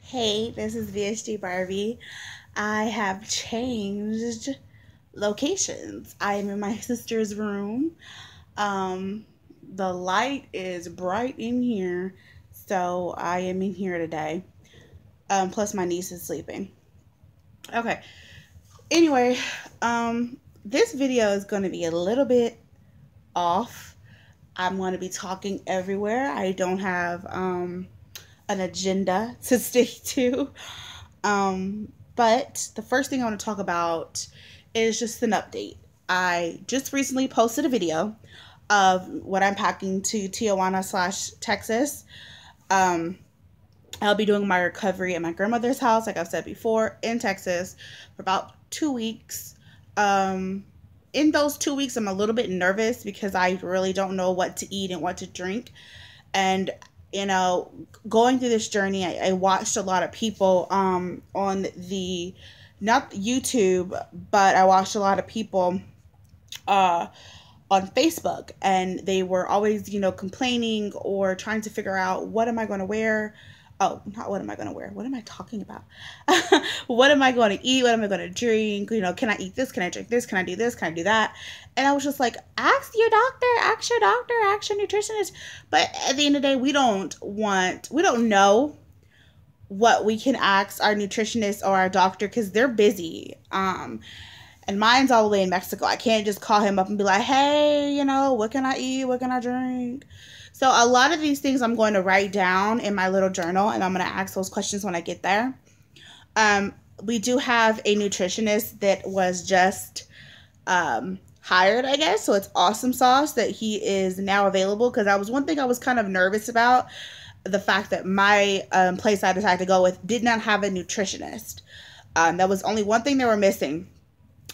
Hey, this is VSG Barbie. I have changed locations. I am in my sister's room. Um, the light is bright in here, so I am in here today. Plus my niece is sleeping. Okay. Anyway, this video is going to be a little bit off. I'm going to be talking everywhere. I don't have an agenda to stick to. But the first thing I want to talk about is just an update. I just recently posted a video of what I'm packing to Tijuana/Texas. I'll be doing my recovery at my grandmother's house, like I've said before, in Texas for about 2 weeks. In those 2 weeks, I'm a little bit nervous because I really don't know what to eat and what to drink. And going through this journey, I watched a lot of people on the, not YouTube, but I watched a lot of people on Facebook, and they were always, complaining or trying to figure out, what am I going to wear? Oh, not what am I going to wear? What am I talking about? What am I going to eat? What am I going to drink? Can I eat this? Can I drink this? Can I do this? Can I do that? And I was just like, ask your doctor, ask your nutritionist. But at the end of the day, we don't know what we can ask our nutritionist or our doctor because they're busy. And mine's all the way in Mexico. I can't just call him up and be like, hey, what can I eat? What can I drink? So a lot of these things I'm going to write down in my little journal, and I'm going to ask those questions when I get there. We do have a nutritionist that was just hired, I guess. So it's Awesome Sauce that he is now available, because that was one thing I was kind of nervous about. The fact that my place I decided to go with did not have a nutritionist. That was only one thing they were missing.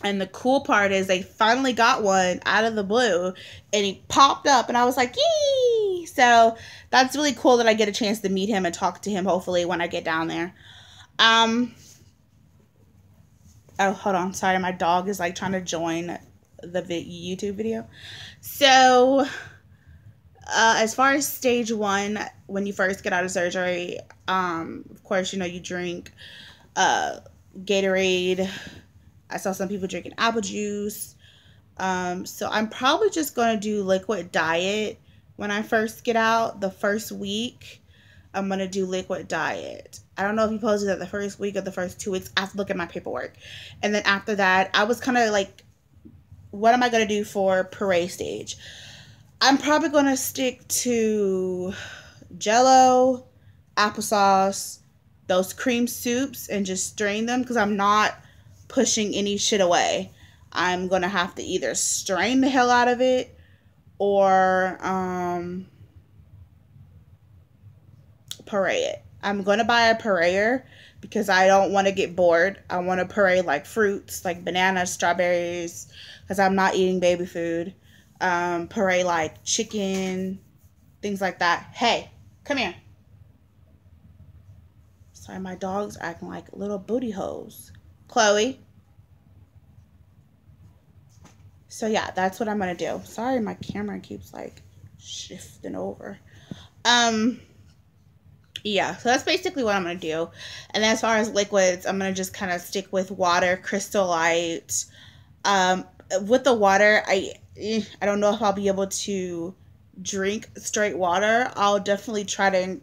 And the cool part is they finally got one out of the blue, and he popped up, and I was like, yee! So that's really cool that I get a chance to meet him and talk to him, hopefully, when I get down there. Oh, hold on. Sorry, my dog is like trying to join the YouTube video. So, as far as stage 1, when you first get out of surgery, of course, you drink Gatorade. I saw some people drinking apple juice. So I'm probably just going to do liquid diet when I first get out. The first week, I'm going to do liquid diet. I don't know if he posted that the first week or the first 2 weeks. I have to look at my paperwork. And then after that, I was kind of like, what am I going to do for parade stage? I'm probably going to stick to Jell-O, applesauce, those cream soups, and just strain them, because I'm not pushing any shit away. I'm gonna have to either strain the hell out of it or puree it. I'm gonna buy a pureer because I don't want to get bored. I want to puree like fruits, like bananas, strawberries, because I'm not eating baby food. Puree like chicken, things like that. Hey, come here. Sorry, my dog's acting like little booty hoes. Chloe. So yeah, that's what I'm gonna do. Sorry, my camera keeps like shifting over. Yeah, so that's basically what I'm gonna do. And then as far as liquids, I'm gonna just kind of stick with water, Crystal Light. With the water, I don't know if I'll be able to drink straight water. I'll definitely try to,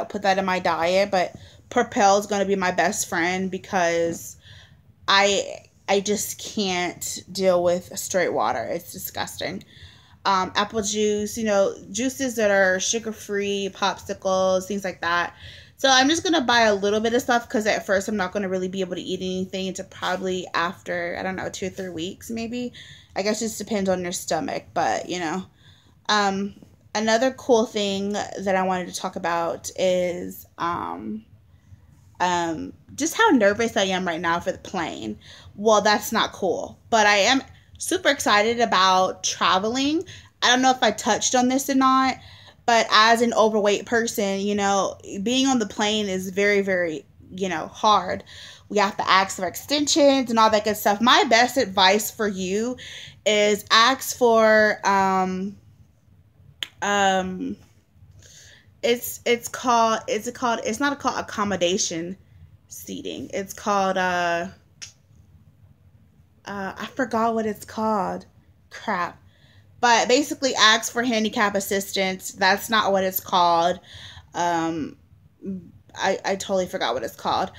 put that in my diet. But Propel is gonna be my best friend, because I just can't deal with straight water. It's disgusting. Apple juice, juices that are sugar-free, popsicles, things like that. So I'm just going to buy a little bit of stuff, because at first I'm not going to really be able to eat anything until probably after, I don't know, 2 or 3 weeks maybe. I guess it just depends on your stomach, but, Another cool thing that I wanted to talk about is just how nervous I am right now for the plane. Well, that's not cool, but I am super excited about traveling. I don't know if I touched on this or not, but as an overweight person, being on the plane is very, very, hard. We have to ask for extensions and all that good stuff. My best advice for you is ask for it's not called accommodation seating. It's called I forgot what it's called. Crap. But basically ask for handicap assistance. That's not what it's called. I totally forgot what it's called.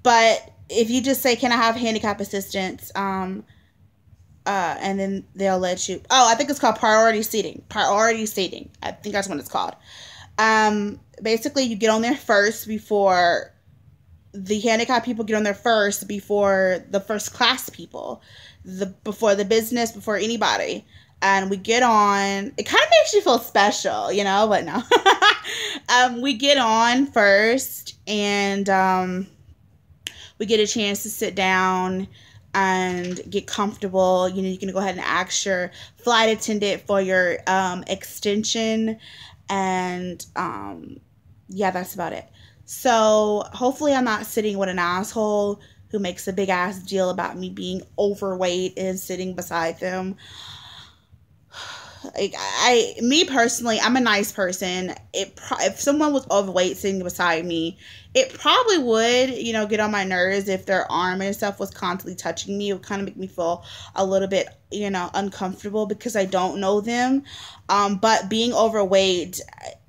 But if you just say, can I have handicap assistance? And then they'll let you. Oh, I think it's called priority seating. Priority seating. I think that's what it's called. Basically, you get on there first before the handicapped people get on there first before the first class people, before the business, before anybody. And we get on. It kind of makes you feel special, you know, but no. We get on first, and we get a chance to sit down and get comfortable. You know, you can go ahead and ask your flight attendant for your extension, and yeah, that's about it. So hopefully I'm not sitting with an asshole who makes a big ass deal about me being overweight and sitting beside them. Like, me personally, I'm a nice person. If someone was overweight sitting beside me, it probably would, you know, get on my nerves if their arm and stuff was constantly touching me. It would kind of make me feel a little bit, you know, uncomfortable because I don't know them. But being overweight,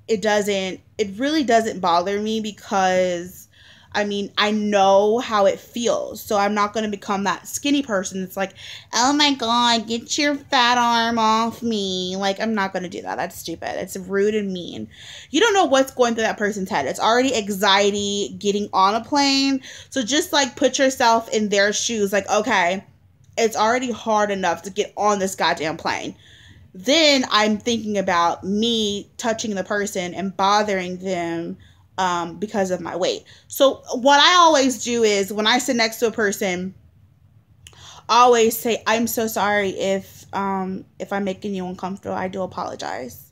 it really doesn't bother me because, I mean, I know how it feels. So I'm not going to become that skinny person. It's like, oh my God, get your fat arm off me. Like, I'm not going to do that. That's stupid. It's rude and mean. You don't know what's going through that person's head. It's already anxiety getting on a plane. So just like put yourself in their shoes. Like, okay, it's already hard enough to get on this goddamn plane. Then I'm thinking about me touching the person and bothering them because of my weight. So what I always do is when I sit next to a person, I always say, I'm so sorry if I'm making you uncomfortable. I do apologize.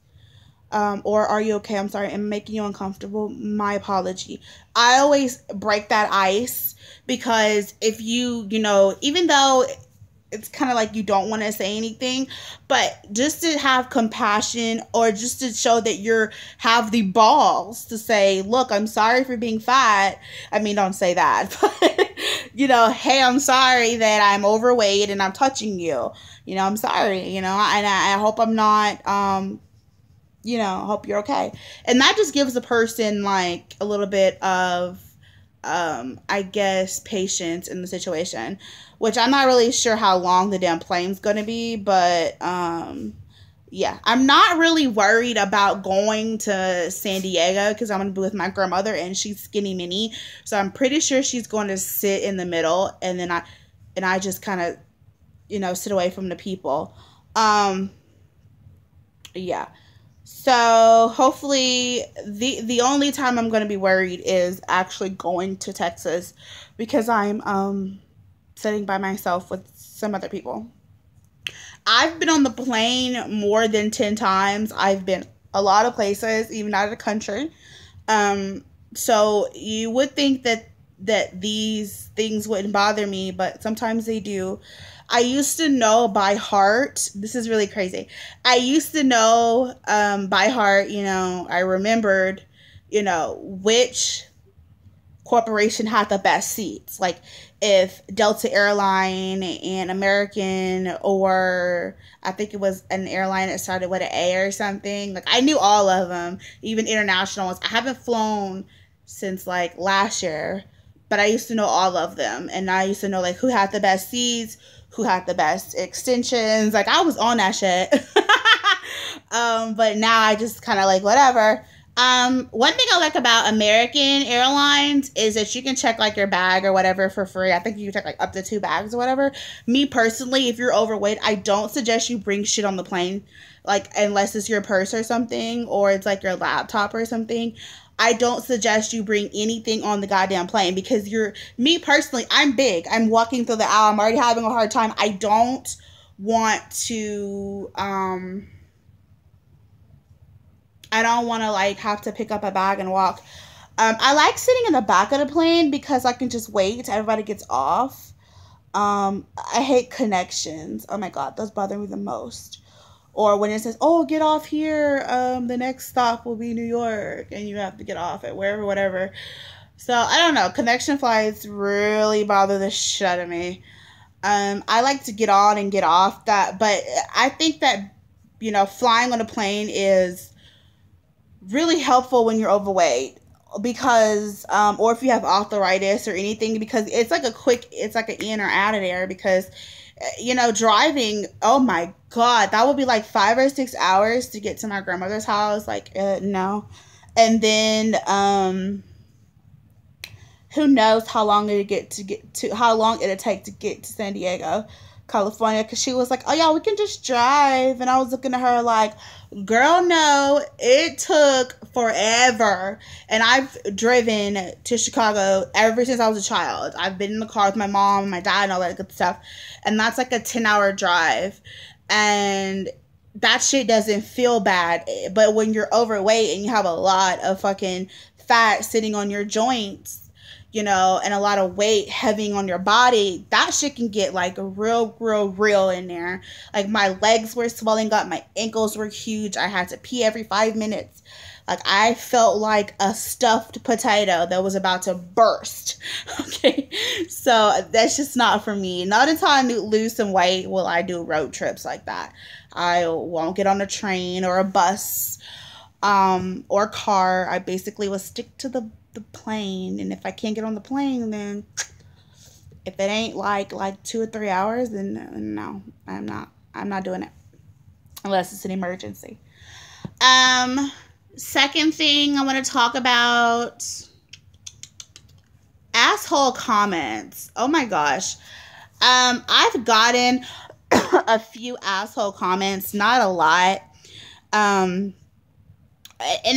Or are you okay? I'm sorry, I'm making you uncomfortable. My apology. I always break that ice because if you know, even though it's kind of like you don't want to say anything, but just to have compassion or just to show that you have the balls to say, look, I'm sorry for being fat. I mean, don't say that, but you know, hey, I'm sorry that I'm overweight and I'm touching you. You know, I'm sorry, you know, and I hope I'm not, you know, hope you're okay. And that just gives the person like a little bit of, I guess, patience in the situation, which I'm not really sure how long the damn plane's going to be, but, yeah, I'm not really worried about going to San Diego because I'm going to be with my grandmother and she's skinny mini. So I'm pretty sure she's going to sit in the middle, and then I just kind of, you know, sit away from the people. Yeah. So hopefully the only time I'm going to be worried is actually going to Texas because I'm sitting by myself with some other people. I've been on the plane more than 10 times. I've been a lot of places, even out of the country. So you would think that these things wouldn't bother me, but sometimes they do. I used to know by heart. This is really crazy. I used to know by heart, you know, I remembered, you know, which corporation had the best seats. Like if Delta Airline and American, or I think it was an airline that started with an A or something. Like I knew all of them, even international ones. I haven't flown since like last year, but I used to know all of them. And I used to know like who had the best seats, who had the best extensions. Like I was on that shit. But now I just kind of like whatever. One thing I like about American Airlines is that you can check like your bag or whatever for free. I think you can check like up to 2 bags or whatever. Me personally, if you're overweight, I don't suggest you bring shit on the plane, like unless it's your purse or something, or it's like your laptop or something. I don't suggest you bring anything on the goddamn plane because me personally, I'm big. I'm walking through the aisle. I'm already having a hard time. I don't want to, I don't want to like have to pick up a bag and walk. I like sitting in the back of the plane because I can just wait till everybody gets off. I hate connections. Oh my God, those bother me the most. Or when it says, oh, get off here, the next stop will be New York, and you have to get off at wherever, whatever. So, I don't know. Connection flights really bother the shit out of me. I like to get on and get off that, but I think that, you know, flying on a plane is really helpful when you're overweight, because or if you have arthritis or anything, because it's like an in or out of there, because you know, driving, oh my god, that would be like 5 or 6 hours to get to my grandmother's house. Like no. And then who knows how long it'll take to get to San Diego, California, because she was like, oh yeah, we can just drive. And I was looking at her like, girl, no, it took forever. And I've driven to Chicago ever since I was a child. I've been in the car with my mom and my dad and all that good stuff, and that's like a 10-hour drive, and that shit doesn't feel bad. But when you're overweight and you have a lot of fucking fat sitting on your joints, you know, and a lot of weight heavy on your body, that shit can get like real in there. Like my legs were swelling up, my ankles were huge, I had to pee every 5 minutes. Like I felt like a stuffed potato that was about to burst. Okay, so that's just not for me. Not until I lose some weight will I do road trips like that. I won't get on a train or a bus or car. I basically will stick to the plane, and if I can't get on the plane, then if it ain't like 2 or 3 hours, then no, I'm not doing it unless it's an emergency. Second thing I want to talk about, asshole comments. Oh my gosh. I've gotten a few asshole comments, not a lot. And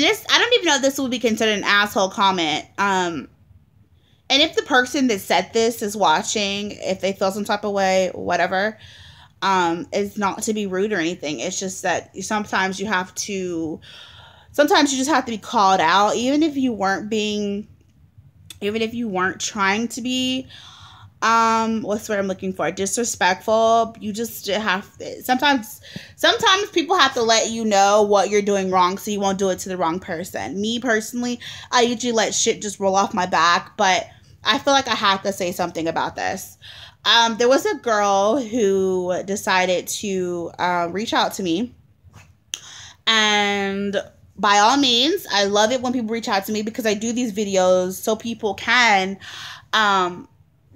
this, I don't even know if this would be considered an asshole comment. And if the person that said this is watching, if they feel some type of way, whatever, it's not to be rude or anything. It's just that sometimes you just have to be called out, even if you weren't trying to be, what's the word I'm looking for? Disrespectful. You just have to, sometimes people have to let you know what you're doing wrong so you won't do it to the wrong person. Me personally, I usually let shit just roll off my back, but I feel like I have to say something about this. There was a girl who decided to reach out to me, and by all means, I love it when people reach out to me, because I do these videos so people can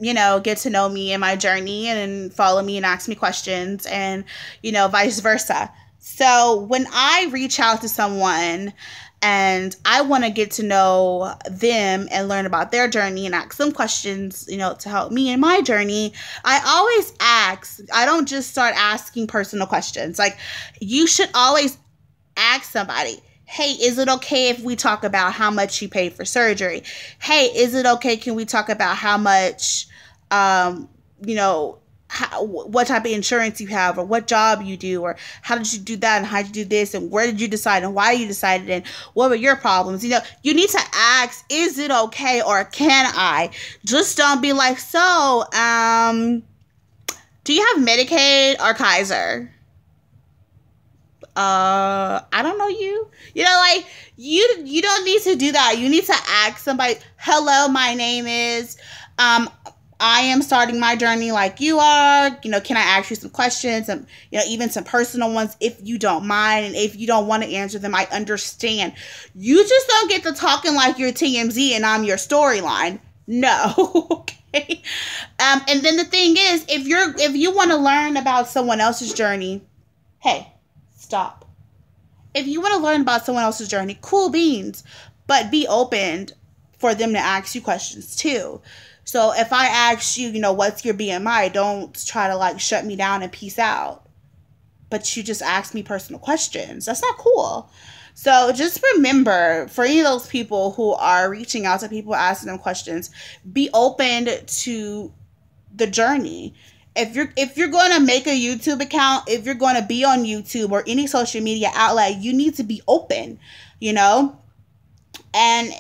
you know, get to know me and my journey and follow me and ask me questions, and, you know, vice versa. So when I reach out to someone and I want to get to know them and learn about their journey and ask them questions, you know, to help me in my journey, I always ask. I don't just start asking personal questions. Like, you should always ask somebody, hey, is it okay if we talk about how much you paid for surgery? Hey, is it okay? Can we talk about how much, you know, what type of insurance you have, or what job you do, or how did you do that, and how did you do this, and where did you decide, and why you decided, and what were your problems? You know, you need to ask, is it okay, or can I? Just don't be like, so, do you have Medicaid or Kaiser? I don't know you. You know, like, you don't need to do that. You need to ask somebody, hello, my name is, I am starting my journey like you are. You know, can I ask you some questions? And, you know, even some personal ones if you don't mind. And if you don't want to answer them, I understand. You just don't get to talking like you're TMZ and I'm your storyline. No. Okay. And then the thing is, if you want to learn about someone else's journey, hey, stop. If you want to learn about someone else's journey, cool beans, but be open for them to ask you questions too. So if I ask you, you know, what's your BMI, don't try to like shut me down and peace out. But you just ask me personal questions. That's not cool. So just remember, for any of those people who are reaching out to people, asking them questions, be open to the journey. If you're going to make a YouTube account, if you're going to be on YouTube or any social media outlet, you need to be open, you know? And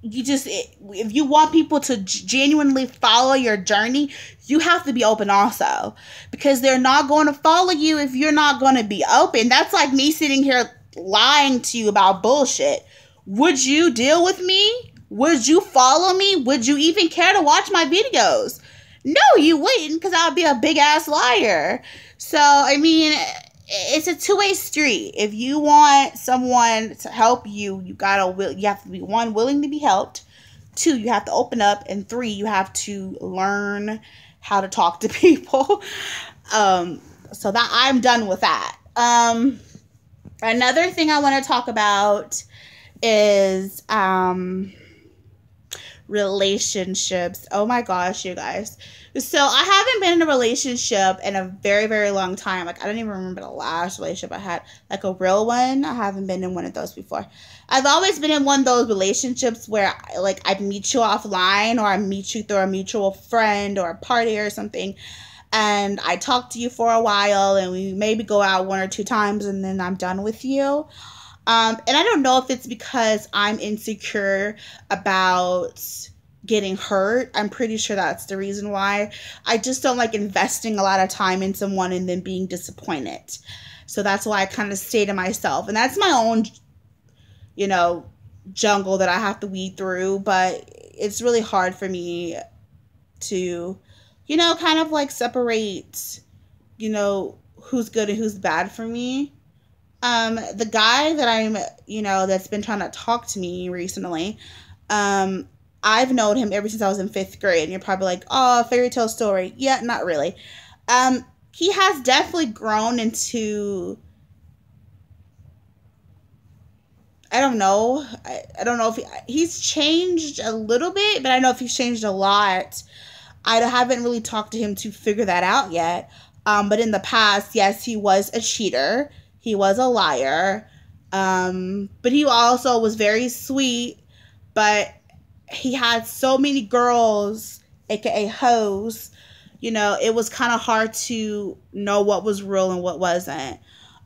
if you want people to genuinely follow your journey, you have to be open also, because they're not going to follow you if you're not going to be open. That's like me sitting here lying to you about bullshit. Would you deal with me? Would you follow me? Would you even care to watch my videos? No, you wouldn't, because I would be a big ass liar. So, I mean, it's a two-way street. If you want someone to help you, you have to be, one, willing to be helped. Two, you have to open up. And three, you have to learn how to talk to people. So that I'm done with that. Another thing I want to talk about is relationships. Oh my gosh, you guys. So I haven't been in a relationship in a very, very long time. Like, I don't even remember the last relationship I had. Like, a real one. I haven't been in one of those before. I've always been in one of those relationships where, like, I'd meet you offline, or I meet you through a mutual friend or a party or something. And I talk to you for a while, and we maybe go out 1 or 2 times, and then I'm done with you. And I don't know if it's because I'm insecure about getting hurt. I'm pretty sure that's the reason why. I just don't like investing a lot of time in someone and then being disappointed. So that's why I kind of stay to myself. And that's my own, jungle that I have to weed through. But it's really hard for me to, kind of like separate, who's good and who's bad for me. The guy that I'm, that's been trying to talk to me recently, I've known him ever since I was in 5th grade. And you're probably like, oh, fairy tale story. Yeah, not really. He has definitely grown into, I don't know. I don't know if he's changed a little bit, but I know if he's changed a lot. I haven't really talked to him to figure that out yet. But in the past, yes, he was a cheater. He was a liar. But he also was very sweet. But he had so many girls, aka hoes. It was kind of hard to know what was real and what wasn't.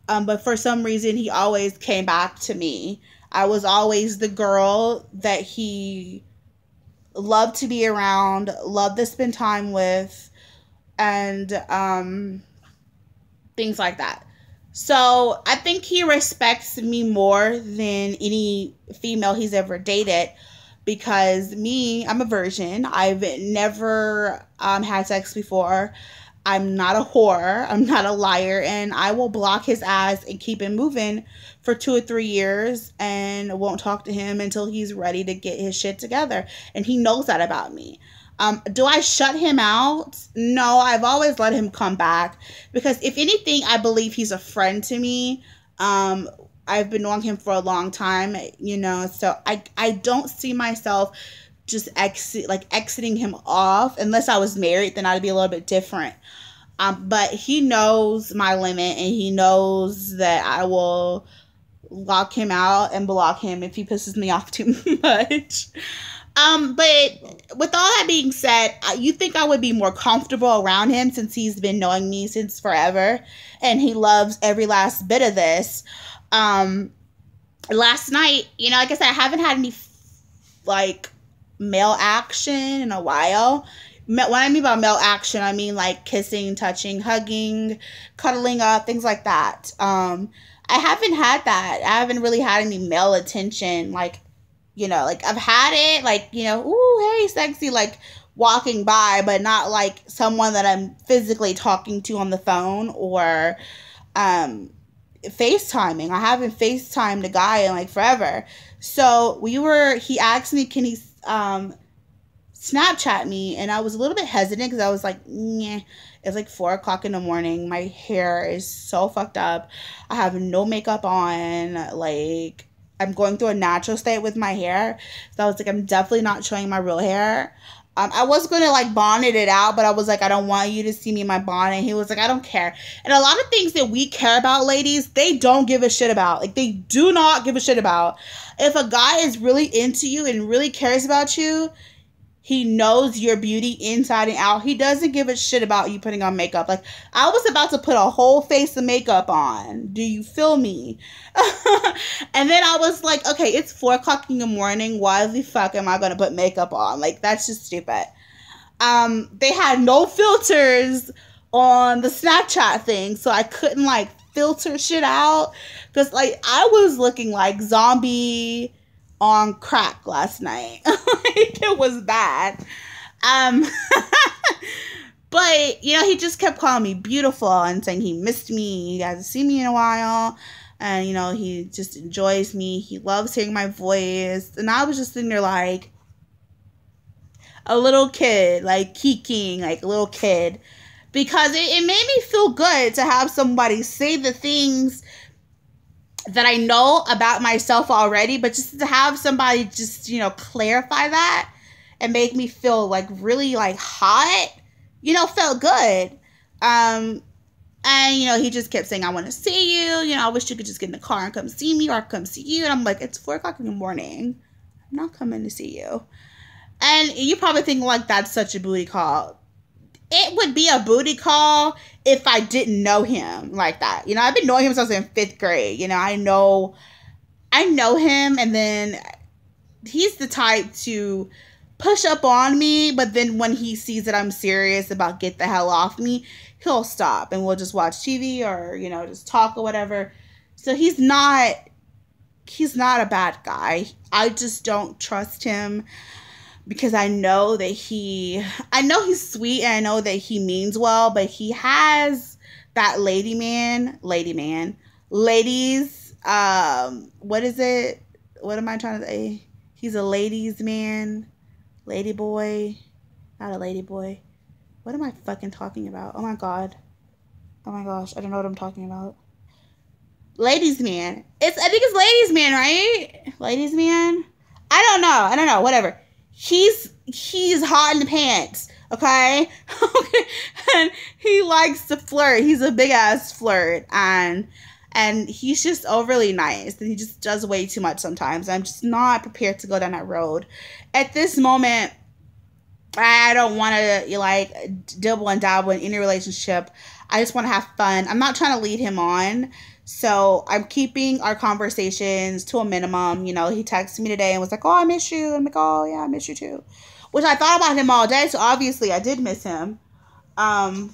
But for some reason, he always came back to me. I was always the girl that he loved to be around, loved to spend time with, and things like that. So I think he respects me more than any female he's ever dated, because I'm a virgin. I've never had sex before. I'm not a whore. I'm not a liar. And I will block his ass and keep him moving for 2 or 3 years and won't talk to him until he's ready to get his shit together. And he knows that about me. Do I shut him out? No, I've always let him come back, because if anything, I believe he's a friend to me. I've been knowing him for a long time, so I don't see myself just exiting him off. Unless I was married, then I'd be a little bit different. But he knows my limit, and he knows that I will lock him out and block him if he pisses me off too much. But with all that being said, you think I would be more comfortable around him since he's been knowing me since forever, and he loves every last bit of this. Last night, like I said, I haven't had any male action in a while. When I mean by male action, I mean like kissing, touching, hugging, cuddling up, things like that. I haven't had that. I haven't really had any male attention. I've had it, ooh, hey, sexy, walking by, but not like someone that I'm physically talking to on the phone or FaceTiming. I haven't FaceTimed a guy in forever. So he asked me, can he Snapchat me, and I was a little bit hesitant because I was like, nah. It's 4 o'clock in the morning. My hair is so fucked up. I have no makeup on. I'm going through a natural state with my hair. So I was like, I'm definitely not showing my real hair. I was going to bonnet it out, but I was like, I don't want you to see me in my bonnet. He was like, I don't care. And a lot of things that we care about, ladies, they don't give a shit about. They do not give a shit about. If a guy is really into you and really cares about you, He knows your beauty inside and out. He doesn't give a shit about you putting on makeup. Like, I was about to put a whole face of makeup on. Do you feel me? And then I was like, okay, it's 4 o'clock in the morning. Why the fuck am I going to put makeup on? Like, that's just stupid. They had no filters on the Snapchat thing, so I couldn't, like, filter shit out. Because, like, I was looking like zombie on crack last night. Like, it was bad. But, you know, he just kept calling me beautiful and saying he missed me. He hasn't seen me in a while. And, you know, he just enjoys me. He loves hearing my voice. And I was just sitting there like a little kid, like kikiing, like a little kid. Because it made me feel good to have somebody say the things that I know about myself already, but just to have somebody just, you know, clarify that and make me feel like really like hot, you know, felt good. And, you know, he just kept saying, I want to see you. You know, I wish you could just get in the car and come see me, or come see you. And I'm like, it's 4 o'clock in the morning. I'm not coming to see you. And you probably think like that's such a booty call. It would be a booty call if I didn't know him like that. You know, I've been knowing him since I was in 5th grade. You know, I know him, and then he's the type to push up on me, but then when he sees that I'm serious about get the hell off me, he'll stop and we'll just watch TV or, you know, just talk or whatever. So he's not a bad guy. I just don't trust him. Because I know he's sweet, and I know that he means well, but he has that ladies, what is it? What am I trying to say? He's a ladies man, lady boy, not a lady boy. What am I fucking talking about? Oh my god. Oh my gosh, I don't know what I'm talking about. Ladies man. I think it's ladies man, right? Ladies man? I don't know, whatever. He's hot in the pants, okay? And he likes to flirt. He's a big ass flirt, and he's just overly nice, and he just does way too much sometimes. I'm just not prepared to go down that road at this moment. I don't want to like dibble and dabble in any relationship. I just want to have fun. I'm not trying to lead him on. So I'm keeping our conversations to a minimum. You know, he texted me today and was like, oh, I miss you. I'm like, oh, yeah, I miss you too. Which I thought about him all day. So obviously I did miss him. Hold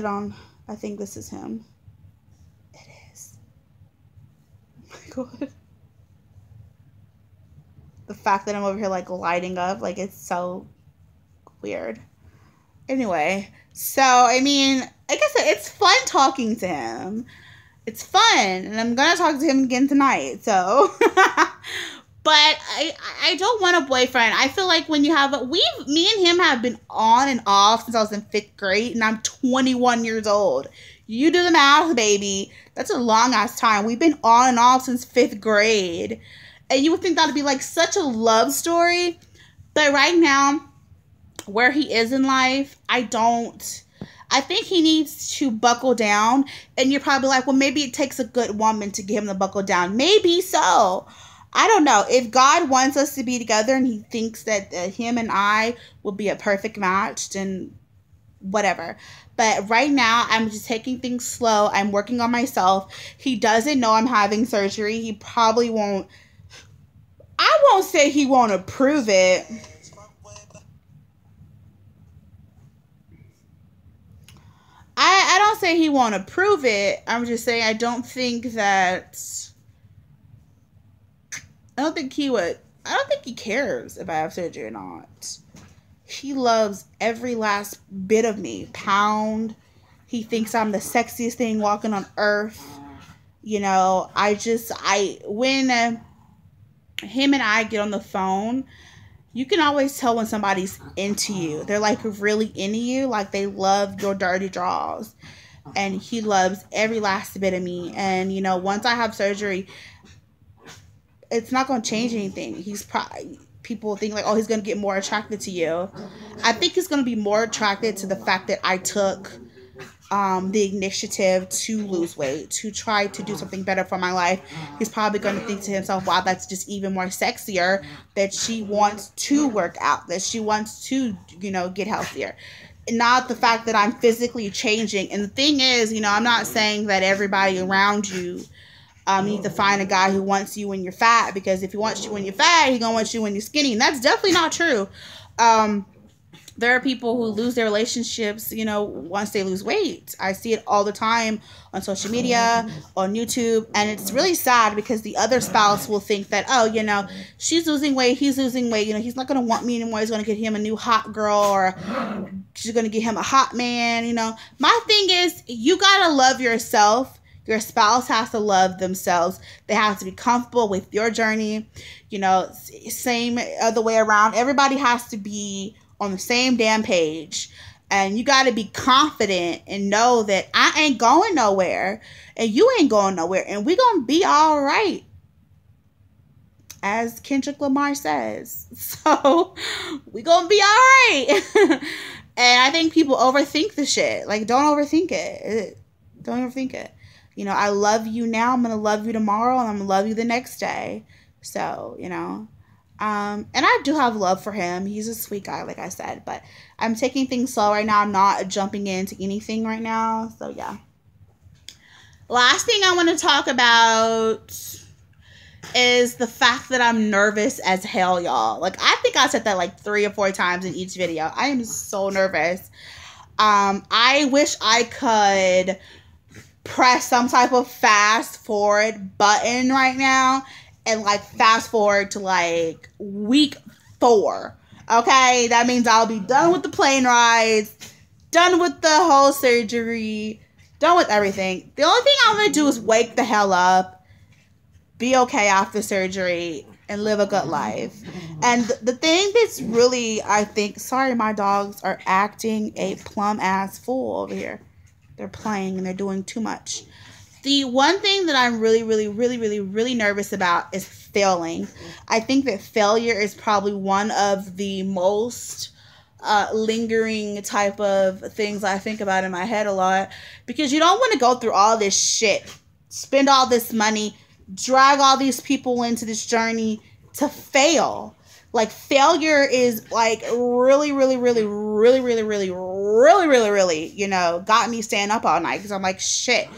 on. I think this is him. It is. Oh my God. The fact that I'm over here like lighting up, like it's so weird. Anyway, so I mean, like I said, it's fun talking to him. It's fun, and I'm gonna talk to him again tonight. So, but I don't want a boyfriend. I feel like when you have me and him have been on and off since I was in 5th grade, and I'm 21 years old. You do the math, baby. That's a long ass time. We've been on and off since 5th grade. And you would think that would be like such a love story. But right now, where he is in life, I think he needs to buckle down. And you're probably like, well, maybe it takes a good woman to get him to buckle down. Maybe so. I don't know. If God wants us to be together and he thinks that him and I will be a perfect match, then whatever. But right now, I'm just taking things slow. I'm working on myself. He doesn't know I'm having surgery. He probably won't. I won't say he won't approve it. I don't say he won't approve it. I'm just saying I don't think he would. I don't think he cares if I have surgery or not. He loves every last bit of me. Pound. He thinks I'm the sexiest thing walking on earth. You know, when him and I get on the phone, you can always tell when somebody's into you. They're like really into you. Like they love your dirty draws. And he loves every last bit of me. And, you know, once I have surgery, it's not going to change anything. People think like, oh, he's going to get more attracted to you. I think he's going to be more attracted to the fact that I took the initiative to lose weight, to try to do something better for my life, he's probably going to think to himself, wow, that's just even more sexier, that she wants to work out, that she wants to, get healthier. Not the fact that I'm physically changing. And the thing is, I'm not saying that everybody around you, you need to find a guy who wants you when you're fat, because if he wants you when you're fat, he's going to want you when you're skinny. And that's definitely not true. There are people who lose their relationships, once they lose weight. I see it all the time on social media, on YouTube, and it's really sad because the other spouse will think that, oh, she's losing weight, he's losing weight, he's not going to want me anymore, he's going to get him a new hot girl, or she's going to get him a hot man, My thing is, you got to love yourself. Your spouse has to love themselves. They have to be comfortable with your journey. Same other way around. Everybody has to be on the same damn page, and you got to be confident and know that I ain't going nowhere and you ain't going nowhere, and we gonna be all right, as Kendrick Lamar says. So we gonna be all right. And I think people overthink the shit. Like, don't overthink it. Don't overthink it. I love you now, I'm gonna love you tomorrow, and I'm gonna love you the next day. So and I do have love for him. He's a sweet guy, like I said, but I'm taking things slow right now. I'm not jumping into anything right now. So yeah. Last thing I want to talk about is the fact that I'm nervous as hell, y'all. Like, I think I said that like 3 or 4 times in each video. I am so nervous. I wish I could press some type of fast forward button right now and like fast forward to like week 4. Okay, that means I'll be done with the plane rides, done with the whole surgery, done with everything. The only thing I'm gonna do is wake the hell up, be okay after surgery, and live a good life. And the thing that's really, I think, sorry, my dogs are acting a plum ass fool over here. They're playing and they're doing too much. The one thing that I'm really, really, really, really, really nervous about is failing. I think that failure is probably one of the most lingering type of things I think about in my head a lot, because you don't want to go through all this shit, spend all this money, drag all these people into this journey to fail. Like, failure is like really, really, really, really, really, really, really, really, really, got me staying up all night, because I'm like, shit,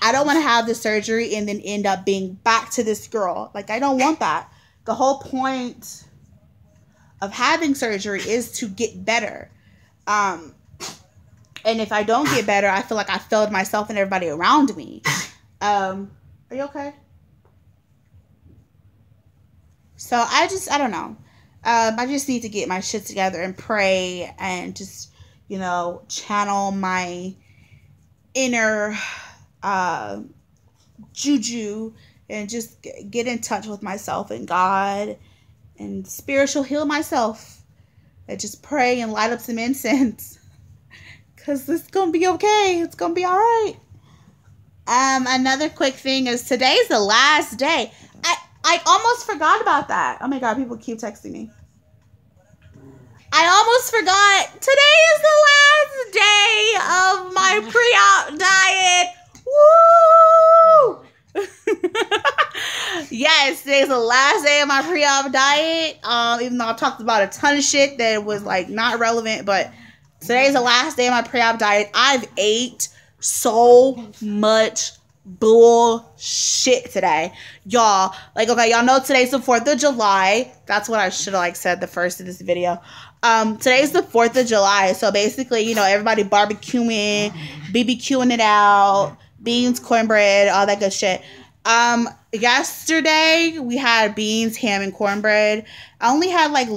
I don't want to have the surgery and then end up being back to this girl. Like, I don't want that. The whole point of having surgery is to get better. And if I don't get better, I feel like I failed myself and everybody around me. Are you okay? So I don't know. I just need to get my shit together and pray and just, channel my inner juju and just get in touch with myself and God and spiritual heal myself, and just pray and light up some incense, because it's gonna be okay. It's gonna be all right. Another quick thing is today's the last day. I almost forgot about that. Oh my God, people keep texting me. I almost forgot. Today is the last day of my pre-op diet. Woo! Yes, today's the last day of my pre-op diet. Even though I talked about a ton of shit that was like not relevant, but today's the last day of my pre-op diet. I've ate so much bullshit today, y'all. Like, okay, y'all know today's the 4th of July. That's what I should have said the first of this video. Today's the 4th of July, so basically, everybody barbecuing, BBQing it out, beans, cornbread, all that good shit. Yesterday we had beans, ham, and cornbread. I only had like